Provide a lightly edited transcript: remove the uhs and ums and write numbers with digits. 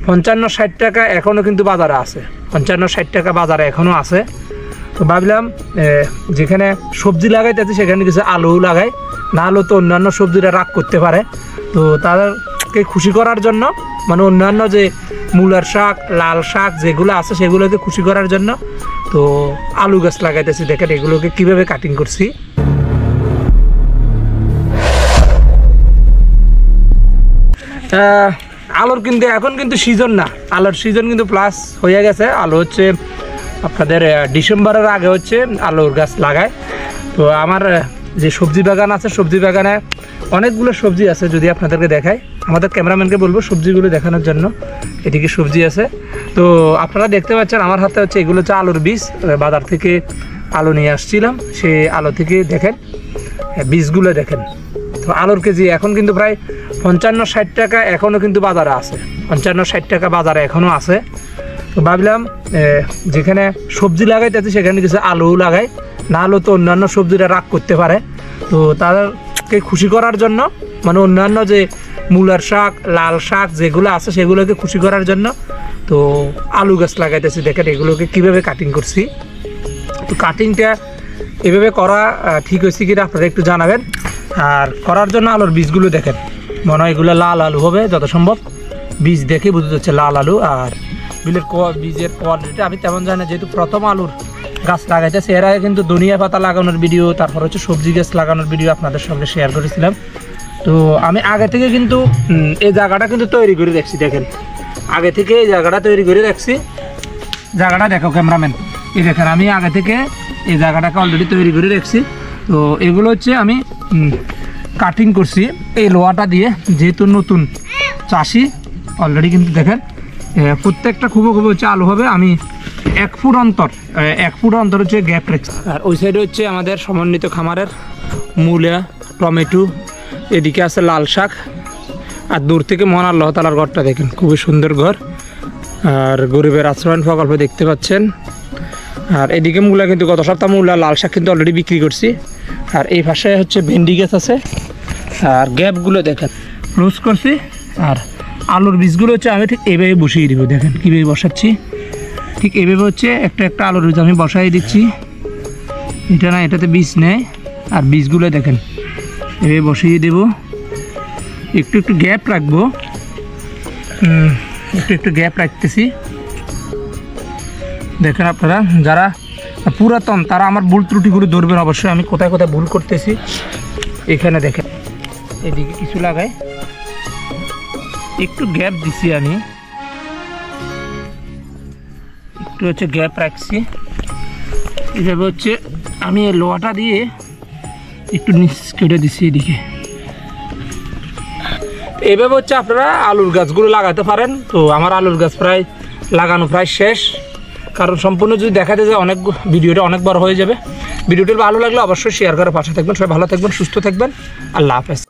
55-60 টাকা এখনও কিন্তু বাজারে আছে, 55-60 টাকা বাজারে এখনও আছে। তো ভাবলাম যেখানে সবজি লাগাইতেছি সেখানে কিছু আলু লাগাই, না হলেও তো অন্যান্য সবজিটা রাগ করতে পারে। তো তাদেরকে খুশি করার জন্য, মানে অন্যান্য যে মূলার শাক, লাল শাক যেগুলো আছে সেগুলোকে খুশি করার জন্য তো আলু গাছ লাগাইতেছি। দেখেন এগুলোকে কীভাবে কাটিং করছি। আলুর কিন্তু এখন কিন্তু সিজন না, আলুর সিজন কিন্তু প্লাস হয়ে গেছে। আলু হচ্ছে আপনাদের ডিসেম্বরের আগে হচ্ছে আলুর গাছ লাগায়। তো আমার যে সবজি বাগান আছে, সবজি বাগানে অনেকগুলো সবজি আছে, যদি আপনাদেরকে দেখাই, আমাদের ক্যামেরাম্যানকে বলবো সবজিগুলো দেখানোর জন্য। এদিকে সবজি আছে, তো আপনারা দেখতে পাচ্ছেন আমার হাতে হচ্ছে এগুলো হচ্ছে আলুর বীজ। বাজার থেকে আলু নিয়ে আসছিলাম, সেই আলু থেকে দেখেন বীজগুলো দেখেন। তো আলুর কেজি এখন কিন্তু প্রায় 55-60 টাকা এখনও কিন্তু বাজারে আছে, 55-60 টাকা বাজারে এখনও আছে। তো ভাবলাম যেখানে সবজি লাগাইতেছি সেখানে কিছু আলু লাগাই, না হলেও তো অন্যান্য সবজিটা রাগ করতে পারে। তো তাদেরকে খুশি করার জন্য, মানে অন্যান্য যে মূলার শাক, লাল শাক যেগুলো আছে সেগুলোকে খুশি করার জন্য তো আলু গাছ লাগাইতেছি। দেখেন এগুলোকে কীভাবে কাটিং করছি। তো কাটিংটা এভাবে করা ঠিক হয়েছে কিনা আপনারা একটু জানাবেন। আর করার জন্য আলুর বীজগুলো দেখেন, মনে হয় এগুলো লাল আলু হবে যত সম্ভব, বীজ দেখে বোঝা যাচ্ছে লাল আলু। আর বীজের কোয়ালিটি আমি তেমন জানি না, যেহেতু প্রথম আলুর গাছ লাগাইতেছে। এর আগে কিন্তু ধনিয়া পাতা লাগানোর ভিডিও, তারপর হচ্ছে সবজি গাছ লাগানোর ভিডিও আপনাদের সঙ্গে শেয়ার করেছিলাম। তো আমি আগে থেকে কিন্তু এই জায়গাটা কিন্তু তৈরি করে রাখছি। দেখেন আগে থেকে এই জায়গাটা তৈরি করে রাখছি। জায়গাটা দেখো ক্যামেরাম্যান, এই দেখেন আমি আগে থেকে এই জায়গাটাকে অলরেডি তৈরি করে রাখছি। তো এগুলো হচ্ছে আমি কাটিং করছি এই লোহাটা দিয়ে, যেহেতু নতুন চাষি অলরেডি কিন্তু দেখেন প্রত্যেকটা খুবো হচ্ছে আলু হবে। আমি 1 ফুট অন্তর হচ্ছে গ্যাপ রাখছি। আর ওই সাইডে হচ্ছে আমাদের সমন্বিত খামারের মূলা, টমেটো, এদিকে আছে লাল শাক। আর দূর থেকে মহান আল্লাহ তাআলার ঘরটা দেখেন, খুবই সুন্দর ঘর। আর গরিবের আশ্রয়ণ প্রকল্প দেখতে পাচ্ছেন। আর এদিকে মূলা কিন্তু গত সপ্তাহ মূলা, লাল শাক কিন্তু অলরেডি বিক্রি করছি। আর এই পাশে হচ্ছে ভেন্ডি গাছ আছে। আর গ্যাপগুলো দেখেন ক্লোজ করছি। আর আলুর বীজগুলো হচ্ছে আমি ঠিক এইভাবে বসিয়ে দিব। দেখেন কীভাবে বসাচ্ছি, ঠিক এইভাবে হচ্ছে একটা আলুর বীজ আমি বসাই দিচ্ছি। এটা না, এটাতে বীজ নেয়। আর বীজগুলো দেখেন এভাবে বসিয়ে দেব। একটু গ্যাপ রাখবো, একটু গ্যাপ রাখতেছি। দেখেন আপনারা যারা পুরাতন তারা আমার ভুল ত্রুটিগুলো ধরবেন অবশ্যই, আমি কোথায় কোথায় ভুল করতেছি। এখানে দেখেন এদিকে কিছু লাগাই, একটু গ্যাপ দিছি, আমি একটু হচ্ছে গ্যাপ রাখছি। এইভাবে হচ্ছে আমি এই লোহাটা দিয়ে একটু নিচ কেটে দিছি এদিকে। এইভাবে হচ্ছে আপনারা আলুর গাছগুলো লাগাতে পারেন। তো আমার আলুর গাছ লাগানো প্রায় শেষ, কারণ সম্পূর্ণ যদি দেখাতে যায় ভিডিওটা অনেক বড় হয়ে যাবে। ভিডিওটি ভালো লাগলে অবশ্যই শেয়ার করে পাশে থাকবেন। সবাই ভালো থাকবেন, সুস্থ থাকবেন। আল্লাহ হাফেজ।